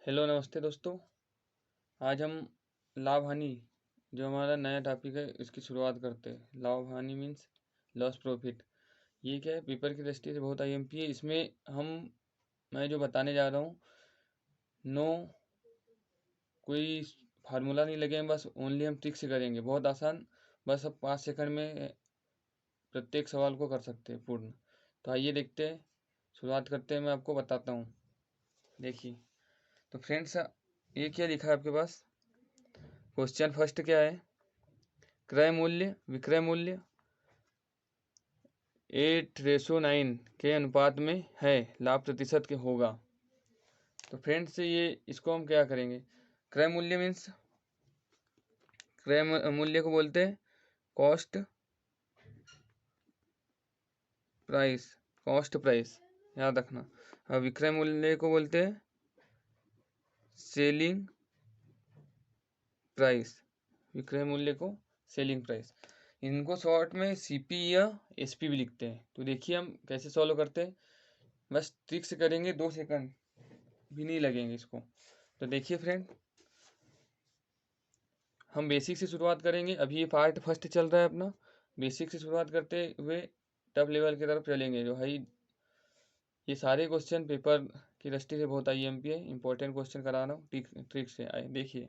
Hello नमस्ते दोस्तों। आज हम लाभ हानि जो हमारा नया टॉपिक है इसकी शुरुआत करते हैं। लाभ हानि मीन्स लॉस प्रॉफिट। ये क्या है, पेपर की दृष्टि से बहुत आईएमपी है। इसमें मैं जो बताने जा रहा हूँ, नो कोई फार्मूला नहीं लगेगा, बस ओनली हम ट्रिक से करेंगे, बहुत आसान। बस अब 5 सेकंड में प्रत्येक सवाल को कर सकते हैं पूर्ण। तो आइए देखते हैं, शुरुआत करते हैं। मैं आपको बताता हूँ, देखिए। तो फ्रेंड्स, ये क्या लिखा है आपके पास? क्वेश्चन फर्स्ट क्या है? क्रय मूल्य विक्रय मूल्य 8:9 के अनुपात में है, लाभ प्रतिशत के होगा। तो फ्रेंड्स, ये इसको हम क्या करेंगे? क्रय मूल्य मीन्स, क्रय मूल्य को बोलते हैं कॉस्ट प्राइस, कॉस्ट प्राइस, याद रखना। और विक्रय मूल्य को बोलते हैं सेलिंग प्राइस, विक्रय मूल्य को सेलिंग प्राइस। इनको शॉर्ट में सीपी या एसपी भी लिखते हैं। तो देखिए हम कैसे सॉल्व करते हैं, बस ट्रिक से करेंगे, 2 सेकंड भी नहीं लगेंगे इसको। तो देखिए फ्रेंड, हम बेसिक से शुरुआत करेंगे। अभी ये पार्ट फर्स्ट चल रहा है अपना। बेसिक से शुरुआत करते हुए टॉप लेवल की तरफ चलेंगे, जो हाई। ये सारे क्वेश्चन पेपर की दृष्टि से बहुत आईएमपी है, इंपॉर्टेंट क्वेश्चन करा रहा हूँ ट्रिक से। आए देखिए,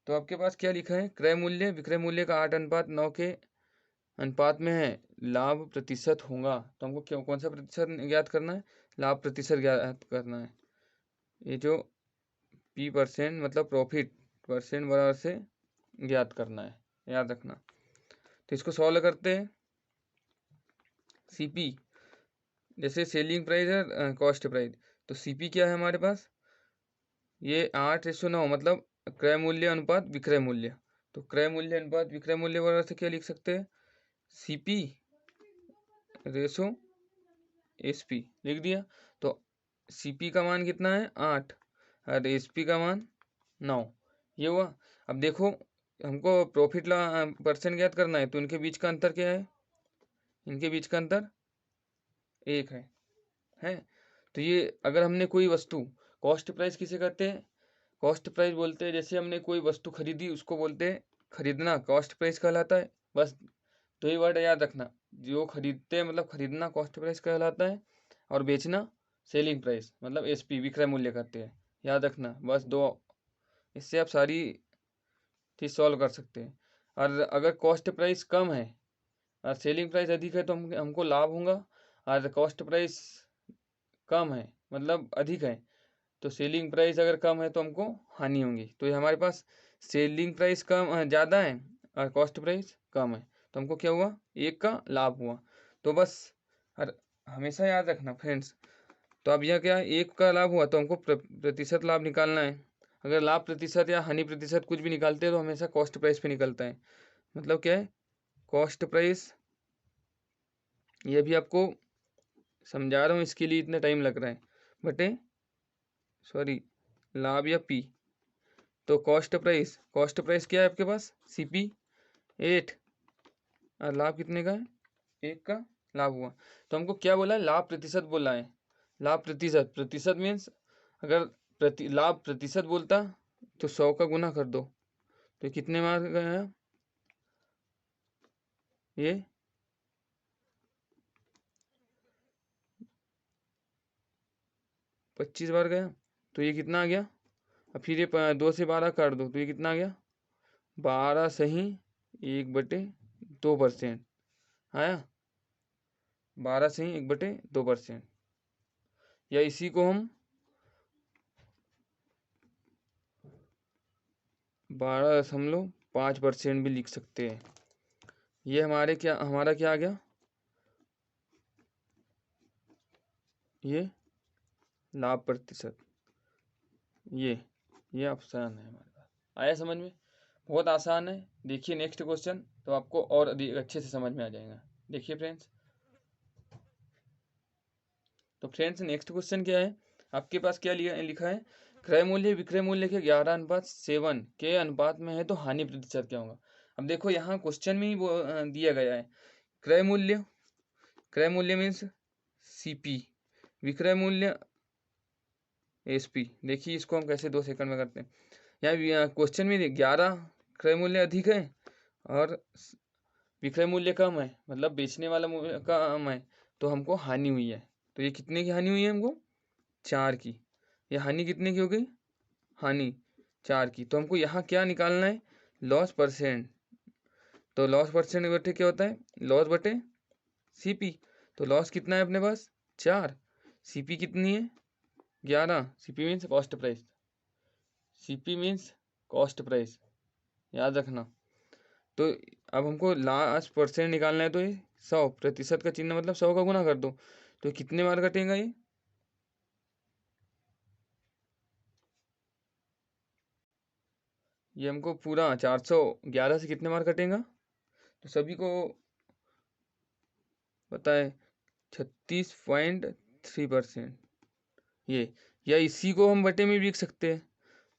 तो आपके पास क्या लिखा है? क्रय मूल्य विक्रय मूल्य का 8:9 के अनुपात में है, लाभ प्रतिशत होगा। तो हमको क्यों, कौन सा प्रतिशत ज्ञात करना है? लाभ प्रतिशत ज्ञात करना है। ये जो पी परसेंट मतलब प्रॉफिट परसेंट बराबर से ज्ञात करना है, याद रखना। तो इसको सॉल्व करते हैं। सीपी जैसे सेलिंग प्राइस है, कॉस्ट प्राइस। तो सीपी क्या है हमारे पास? ये 8:9 मतलब क्रय मूल्य अनुपात विक्रय मूल्य। तो क्रय मूल्य अनुपात विक्रय मूल्य बराबर से क्या लिख सकते हैं? सीपी रेशो एसपी लिख दिया। तो सीपी का मान कितना है? 8, और एसपी का मान 9। ये हुआ। अब देखो, हमको प्रॉफिट परसेंट ज्ञात करना है, तो इनके बीच का अंतर क्या है? इनके बीच का अंतर 1 है। तो ये अगर हमने कोई वस्तु, कॉस्ट प्राइस किसे कहते हैं? कॉस्ट प्राइस बोलते हैं, जैसे हमने कोई वस्तु खरीदी उसको बोलते हैं खरीदना, कॉस्ट प्राइस कहलाता है। बस तो ये वर्ड याद रखना, जो खरीदते हैं मतलब खरीदना कॉस्ट प्राइस कहलाता है, और बेचना सेलिंग प्राइस मतलब एसपी विक्रय मूल्य कहते हैं। याद रखना, बस दो, इससे आप सारी चीज सॉल्व कर सकते हैं। और अगर कॉस्ट प्राइस कम है और सेलिंग प्राइस अधिक है तो हमको लाभ होगा। और कॉस्ट प्राइस कम है मतलब अधिक है, तो सेलिंग प्राइस अगर कम है तो हमको हानि होगी। तो ये हमारे पास सेलिंग प्राइस कम ज़्यादा है और कॉस्ट प्राइस कम है, तो हमको क्या हुआ? 1 का लाभ हुआ। तो बस, और हमेशा याद रखना फ्रेंड्स, तो अब यह क्या, 1 का लाभ हुआ तो हमको प्रतिशत लाभ निकालना है। अगर लाभ प्रतिशत या हानि प्रतिशत कुछ भी निकालते हैं तो हमेशा कॉस्ट प्राइस पे निकलता है। मतलब क्या है? कॉस्ट प्राइस, ये भी आपको समझा रहा हूँ, इसके लिए इतना टाइम लग रहा है, बटे सॉरी लाभ या पी। तो कॉस्ट प्राइस क्या है आपके पास? सीपी 8, और लाभ कितने का है? 1 का लाभ हुआ। तो हमको क्या बोला है? लाभ प्रतिशत बोला है। लाभ प्रतिशत, प्रतिशत मीन्स अगर लाभ प्रतिशत बोलता तो 100 का गुना कर दो, तो कितने मार गया? ये 25 बार गया। तो ये कितना आ गया? अब फिर ये 2 से 12 काट दो, तो ये कितना आ गया? 12 सही 1/2% आया। 12 सही 1/2%, या इसी को हम 12.5% भी लिख सकते हैं। ये हमारा क्या आ गया? ये लाभ प्रतिशत, ये ऑप्शन है हमारे पास। आया समझ में? बहुत आसान है। देखिए नेक्स्ट क्वेश्चन, तो आपको और अधिक अच्छे से समझ में आ जाएगा। देखिए फ्रेंड्स, तो फ्रेंड्स नेक्स्ट क्वेश्चन क्या है आपके पास? क्या लिखा है? क्रय मूल्य विक्रय मूल्य के 11:7 के अनुपात में है, तो हानि प्रतिशत क्या होगा? अब देखो, यहाँ क्वेश्चन में ही वो दिया गया है। क्रय मूल्य मीन्स सीपी, विक्रय मूल्य एसपी। देखिए इसको हम कैसे 2 सेकंड में करते हैं। यहाँ क्वेश्चन में 11 क्रय मूल्य अधिक है और विक्रय मूल्य कम है, मतलब बेचने वाला मूल्य कम है, तो हमको हानि हुई है। तो ये कितने की हानि हुई है हमको? 4 की। ये हानि कितने की हो गई? हानि 4 की। तो हमको यहाँ क्या निकालना है? Loss percent. तो लॉस परसेंट बटे क्या होता है? लॉस बटे सीपी। तो लॉस कितना है अपने पास? 4। सीपी कितनी है? 11। CP means cost price. CP means cost price, याद रखना। तो अब हमको लास्ट परसेंट निकालना है, तो ये 100% का चिन्ह मतलब 100 का गुना कर दो। तो कितने बार कटेगा ये हमको पूरा 411 से कितने बार कटेगा? तो सभी को पता है 36.3%। ये या इसी को हम बटे में भी लिख सकते हैं।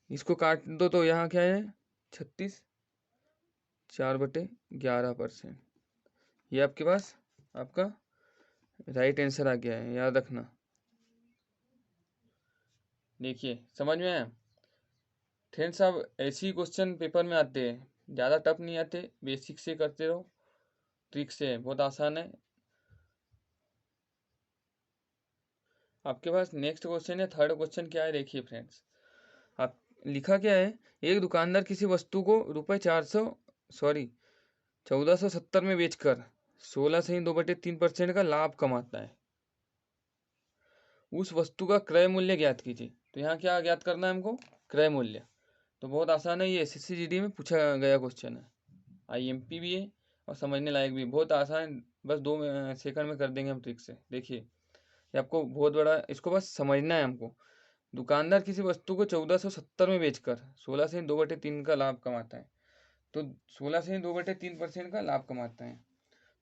इसको काट दो तो यहाँ क्या है? 36 4/11%। ये आपके पास आपका राइट आंसर आ गया है, याद रखना। देखिए समझ में आया फ्रेंड्स? अब ऐसे ही क्वेश्चन पेपर में आते हैं, ज़्यादा टफ नहीं आते, बेसिक से करते रहो, ट्रिक से, बहुत आसान है। आपके पास नेक्स्ट क्वेश्चन है, थर्ड क्वेश्चन क्या है देखिए फ्रेंड्स। आप लिखा क्या है? एक दुकानदार किसी वस्तु को रुपये 1470 में बेचकर 16.2/3% का लाभ कमाता है। उस वस्तु का क्रय मूल्य ज्ञात कीजिए। तो यहाँ क्या ज्ञात करना है हमको? क्रय मूल्य। तो बहुत आसान है, ये एसएससी में पूछा गया क्वेश्चन है, आईएमपी भी है और समझने लायक भी, बहुत आसान। बस 2 सेकंड में कर देंगे हम ट्रिक से। देखिए ये आपको बहुत बड़ा, इसको बस समझना है हमको। दुकानदार किसी वस्तु को 1470 में बेचकर 16.2/3 का लाभ कमाता है। तो 16.2/3% का लाभ कमाता है।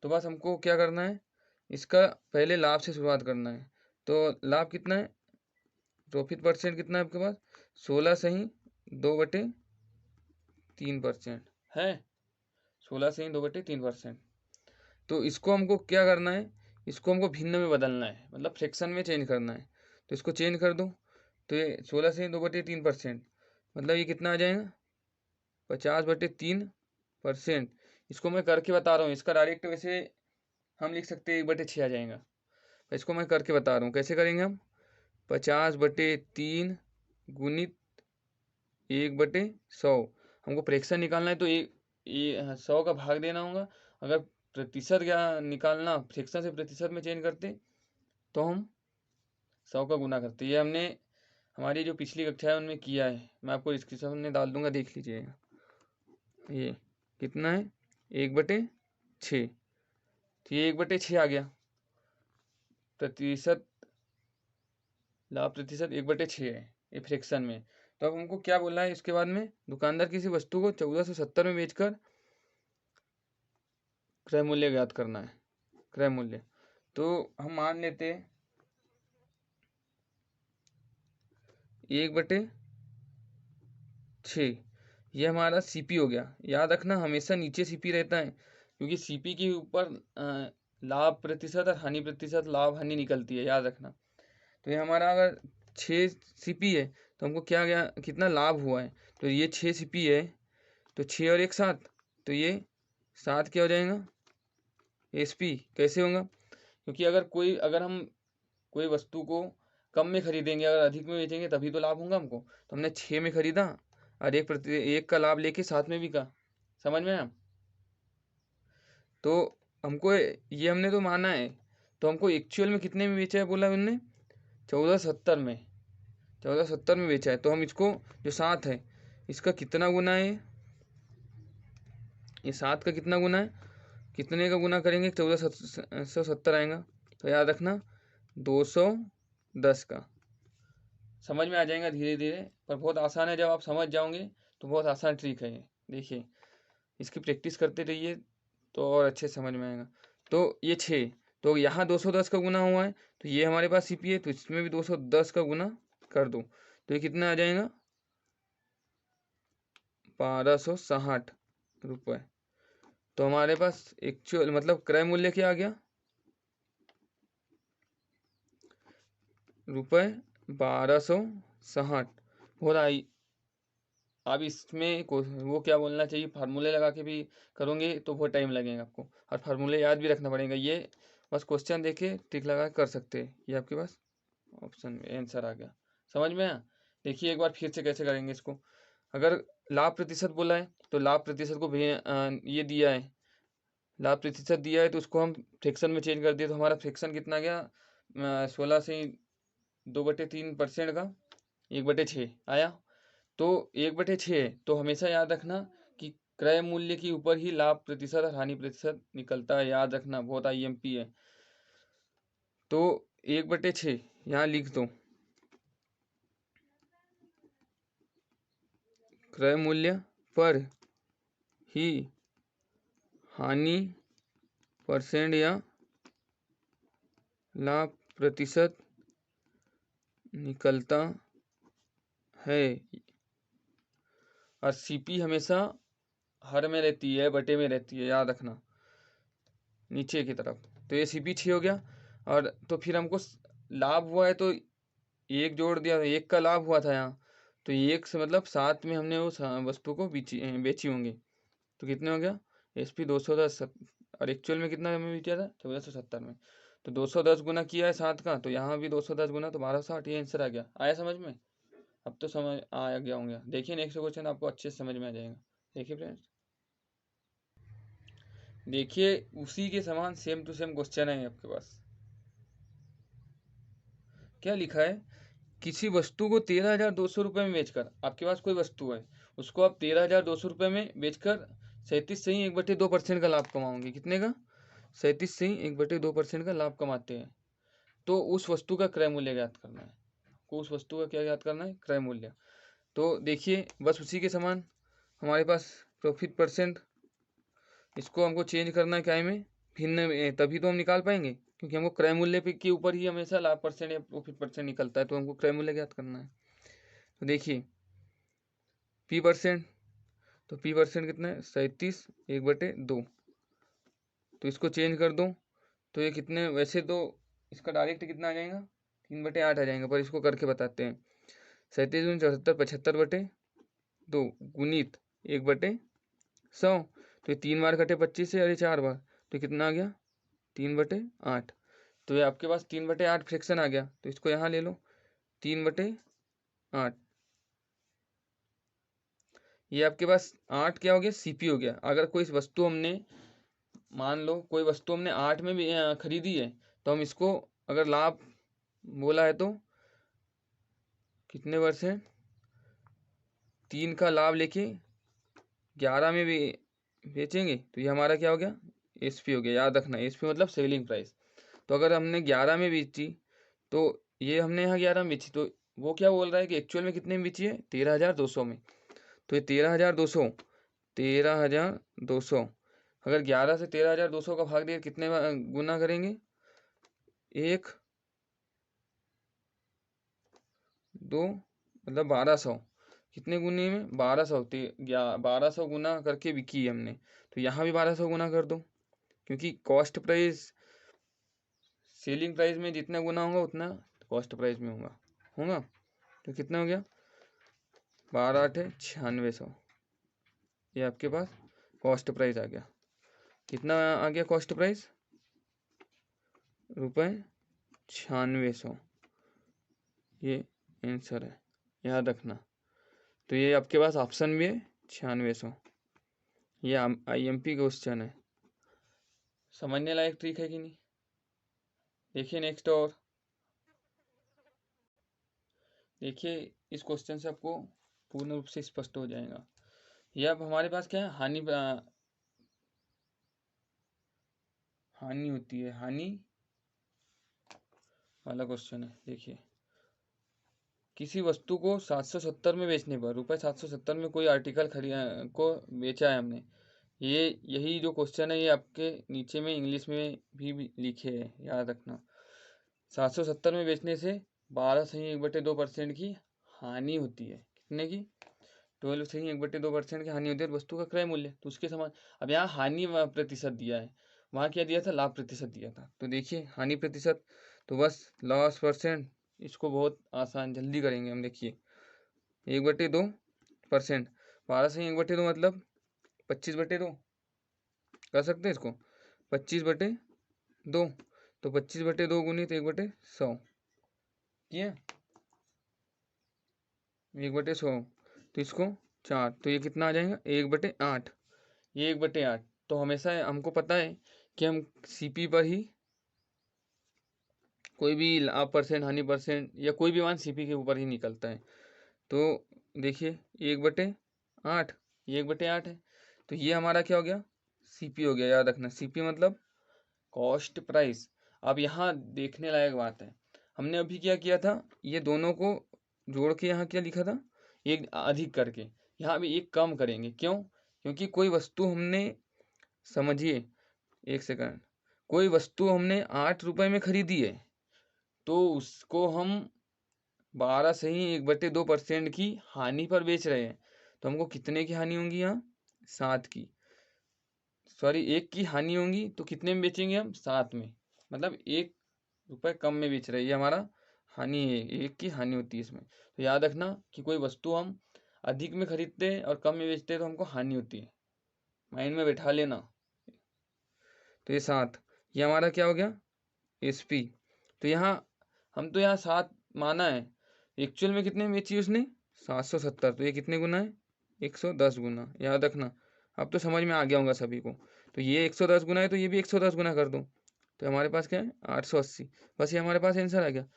तो बस हमको क्या करना है? इसका पहले लाभ से शुरुआत करना है। तो लाभ कितना है? प्रॉफिट परसेंट कितना है आपके पास? 16.2/3% है। 16.2/3%। तो इसको हमको क्या करना है? इसको हमको भिन्न में बदलना है, मतलब फ्रैक्शन में चेंज करना है। तो इसको चेंज कर दो। तो ये 16.2/3%, मतलब ये कितना आ जाएगा? 50/3%। इसको मैं करके बता रहा हूँ, इसका डायरेक्ट वैसे हम लिख सकते हैं 1/6 आ जाएगा। तो इसको मैं करके बता रहा हूँ, कैसे करेंगे हम? 50/3 गुणित 1/100। हमको फ्रैक्शन निकालना है, तो एक 100 का भाग देना होगा। अगर प्रतिशत क्या निकालना, फ्रैक्शन से प्रतिशत में चेंज करते तो हम 100 का गुना करते। ये हमने हमारी जो पिछली कक्षा है उनमें किया है, मैं आपको डिस्क्रिप्शन में डाल दूंगा, देख लीजिएगा। ये कितना है? 1/6। तो ये 1/6 आ गया। प्रतिशत, लाभ प्रतिशत 1/6 है ये फ्रैक्शन में। तो अब हमको क्या बोलना है इसके बाद में? दुकानदार किसी वस्तु को 1470 में बेचकर क्रय मूल्य ज्ञात करना है। क्रय मूल्य तो हम मान लेते हैं 1/6, ये हमारा सीपी हो गया। याद रखना हमेशा नीचे सीपी रहता है, क्योंकि सीपी के ऊपर लाभ प्रतिशत और हानि प्रतिशत, लाभ हानि निकलती है, याद रखना। तो ये हमारा अगर 6 सीपी है तो हमको क्या गया, कितना लाभ हुआ है? तो ये 6 सीपी है, तो 6 और 1 7, तो ये 7 क्या हो जाएगा? एसपी। कैसे होगा? क्योंकि अगर हम कोई वस्तु को कम में खरीदेंगे, अगर अधिक में बेचेंगे तभी तो लाभ होगा हमको। तो हमने 6 में खरीदा और 1 का लाभ लेके 7 में बिका। समझ में आया? तो हमको ये हमने तो माना है, तो हमको एक्चुअल में कितने में बेचा है बोला उनने? 1470 में। 1470 में बेचा है। तो हम इसको जो 7 है इसका कितना गुना है? ये 7 का कितना गुना है? कितने का गुना करेंगे 1470 आएगा? तो याद रखना 210 का। समझ में आ जाएगा धीरे धीरे, पर बहुत आसान है, जब आप समझ जाओगे तो बहुत आसान ट्रिक है ये। देखिए इसकी प्रैक्टिस करते रहिए तो और अच्छे समझ में आएगा। तो ये 6, तो यहाँ 210 का गुना हुआ है, तो ये हमारे पास सीपी है, तो इसमें भी 210 का गुना कर दो। तो ये कितना आ जाएगा? 1260 रुपये। तो हमारे पास एक्चुअल मतलब क्रय मूल्य क्या आ गया? रुपये 1260। 60 हो रहा है। अब इसमें वो क्या बोलना चाहिए, फार्मूले लगा के भी करोगे तो बहुत टाइम लगेगा आपको, और फार्मूले याद भी रखना पड़ेगा। ये बस क्वेश्चन देखे टिक लगा के कर सकते हैं। ये आपके पास ऑप्शन में आंसर आ गया। समझ में आया? देखिए एक बार फिर से कैसे करेंगे इसको। अगर लाभ प्रतिशत बोला है तो लाभ प्रतिशत को ये दिया है, लाभ प्रतिशत दिया है, तो उसको हम फ्रैक्शन में चेंज कर दिए तो हमारा फ्रैक्शन कितना गया, 16 से 2/3% का 1/6 आया। तो 1/6 तो हमेशा याद रखना कि क्रय मूल्य के ऊपर ही लाभ प्रतिशत और हानि प्रतिशत निकलता है, याद रखना, बहुत आईएमपी है। तो 1/6 यहाँ लिख दो, क्रय मूल्य पर ही हानि परसेंट या लाभ प्रतिशत निकलता है। और सीपी हमेशा हर में रहती है, बटे में रहती है, याद रखना नीचे की तरफ। तो ये सीपी 6 हो गया। और तो फिर हमको लाभ हुआ है तो एक जोड़ दिया, एक का लाभ हुआ था यहाँ, तो एक से मतलब 7 में हमने उस वस्तु को बेची होंगी। तो कितने हो गया, SP 210, और एक्चुअल में कितना हमें बेचा था, 1470 में। तो 210 गुना किया है 7 का, तो यहाँ भी 210 गुना, तो 1260, ये आंसर आ गया। आया समझ में? अब तो समझ आ गया होंगे। देखिए नेक्स्ट क्वेश्चन आपको अच्छे से समझ में आ जाएगा। देखिए फ्रेंड्स, देखिए उसी के समान सेम टू सेम क्वेश्चन है आपके पास। क्या लिखा है, किसी वस्तु को 13,200 रुपये में बेचकर, आपके पास कोई वस्तु है, उसको आप 13,200 रुपये में बेचकर 37 से ही 1/2% का लाभ कमाओगे। कितने का? 37 से ही 1/2% का लाभ कमाते हैं। तो उस वस्तु का क्रय मूल्य ज्ञात करना है। उस वस्तु का क्या ज्ञात करना है? क्रय मूल्य। तो देखिए बस उसी के समान हमारे पास प्रॉफिट परसेंट, इसको हमको चेंज करना है क्या में, भिन्न में, तभी तो हम निकाल पाएंगे, क्योंकि हमको क्रय मूल्य के ऊपर ही हमेशा लाभ परसेंट या प्रॉफिट परसेंट निकलता है, तो हमको क्रय मूल्य ज्ञात करना है। तो देखिए पी परसेंट, तो पी परसेंट कितना है, 37 1/2, तो इसको चेंज कर दो तो ये कितने, वैसे तो इसका डायरेक्ट कितना आ जाएगा, 3/8 आ जाएगा, पर इसको करके बताते हैं। 37 दूनी 74, 75/2 गुणित 1/100, तो ये 3 बार कटे 25 से, और ये 4 बार, तो कितना आ गया, 3/8। तो ये आपके पास 3/8 फ्रैक्शन आ गया, तो इसको यहाँ ले लो 3/8। ये आपके पास 8 क्या हो गया, सीपी हो गया। अगर कोई वस्तु हमने, मान लो कोई वस्तु हमने 8 में भी खरीदी है, तो हम इसको अगर लाभ बोला है तो कितने परसेंट, 3 का लाभ लेके 11 में भी बेचेंगे, तो ये हमारा क्या हो गया, एसपी हो गया। याद रखना एसपी मतलब सेलिंग प्राइस। तो अगर हमने 11 में बेची, तो ये हमने यहाँ 11 में बेची, तो वो क्या बोल रहा है कि एक्चुअल में कितने में बेची है, 13,200 में। तो ये 13,200, 13,200, अगर 11 से 13,200 का भाग दिया, कितने गुना करेंगे, 1 2 मतलब 1200, कितने गुने में, 1200, 1200 गुना करके बिकी है हमने। तो यहाँ भी 1200 गुना कर दो, क्योंकि कॉस्ट प्राइस सेलिंग प्राइस में जितना गुना होगा उतना कॉस्ट प्राइस में होगा होगा तो कितना हो गया, 12×8 = 9600। ये आपके पास कॉस्ट प्राइस आ गया। कितना आ गया कॉस्ट प्राइस, ₹9600। ये आंसर है, याद रखना। तो ये आपके पास ऑप्शन भी है 9600। ये IMP क्वेश्चन है, समझने लायक ट्रिक है कि नहीं। देखिए नेक्स्ट, और देखिए इस क्वेश्चन से आपको पूर्ण रूप से स्पष्ट हो जाएगा। ये अब हमारे पास क्या है, हानि होती है, हानि वाला क्वेश्चन है। देखिए किसी वस्तु को 770 में बेचने पर, ₹770 में कोई आर्टिकल को बेचा है हमने। ये यही जो क्वेश्चन है ये आपके नीचे में इंग्लिश में भी लिखे हैं, याद रखना। 770 में बेचने से 12 से 1/2% की हानि होती है। कितने की, 12 से 1/2% की हानि होती है, और वस्तु का क्रय मूल्य तो उसके समान। अब यहाँ हानि प्रतिशत दिया है, वहाँ क्या दिया था, लाभ प्रतिशत दिया था। तो देखिए हानि प्रतिशत, तो बस लॉस परसेंट इसको बहुत आसान जल्दी करेंगे हम। देखिए 1/2%, 12 से 1/2 मतलब 25/2 कर सकते हैं इसको, 25/2। तो 25/2 गुणित 1/100 किया, 1/100, तो इसको 4, तो ये कितना आ जाएगा 1/8। ये 1/8। तो हमेशा हमको पता है कि हम सीपी पर ही कोई भी लाभ परसेंट, हानि परसेंट या कोई भी मान सीपी के ऊपर ही निकलता है। तो देखिए 1/8, ये 1/8 है, तो ये हमारा क्या हो गया, सीपी हो गया। याद रखना सीपी मतलब कॉस्ट प्राइस। अब यहाँ देखने लायक बात है, हमने अभी क्या किया था, ये दोनों को जोड़ के यहाँ क्या लिखा था, एक अधिक करके। यहाँ भी एक कम करेंगे, क्यों, क्योंकि कोई वस्तु हमने, समझिए एक सेकंड, कोई वस्तु हमने 8 रुपए में खरीदी है, तो उसको हम 12 से ही 1/2% की हानि पर बेच रहे हैं। तो हमको कितने की हानि होंगी यहाँ, 7 की, सॉरी 1 की हानि होंगी। तो कितने में बेचेंगे हम, 7 में, मतलब 1 रुपए कम में बेच रहे हैं, ये हमारा हानि है, 1 की हानि होती है इसमें। तो याद रखना कि कोई वस्तु हम अधिक में खरीदते हैं और कम में बेचते हैं तो हमको हानि होती है, माइंड में बैठा लेना। तो ये 7, ये हमारा क्या हो गया, एसपी। तो यहाँ हम तो यहाँ 7 माना है, एक्चुअल में कितने में बेची उसने, 770। तो ये कितने गुना है, 110 गुना। याद रखना, अब तो समझ में आ गया होगा सभी को। तो ये 110 गुना है, तो ये भी 110 गुना कर दो, तो हमारे पास क्या है 880। बस ये हमारे पास आंसर आ गया।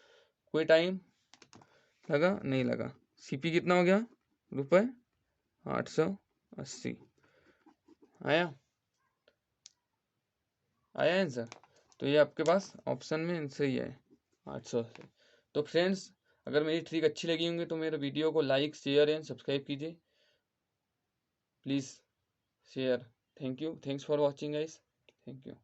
कोई टाइम लगा नहीं लगा। सीपी कितना हो गया, रुपए 880। आया, आया आंसर। तो ये आपके पास ऑप्शन में आंसर ही है 880। तो फ्रेंड्स, अगर मेरी ट्रिक अच्छी लगी होंगी तो मेरे वीडियो को लाइक, शेयर एंड सब्सक्राइब कीजिए please, share. Thank you, thanks for watching guys, thank you.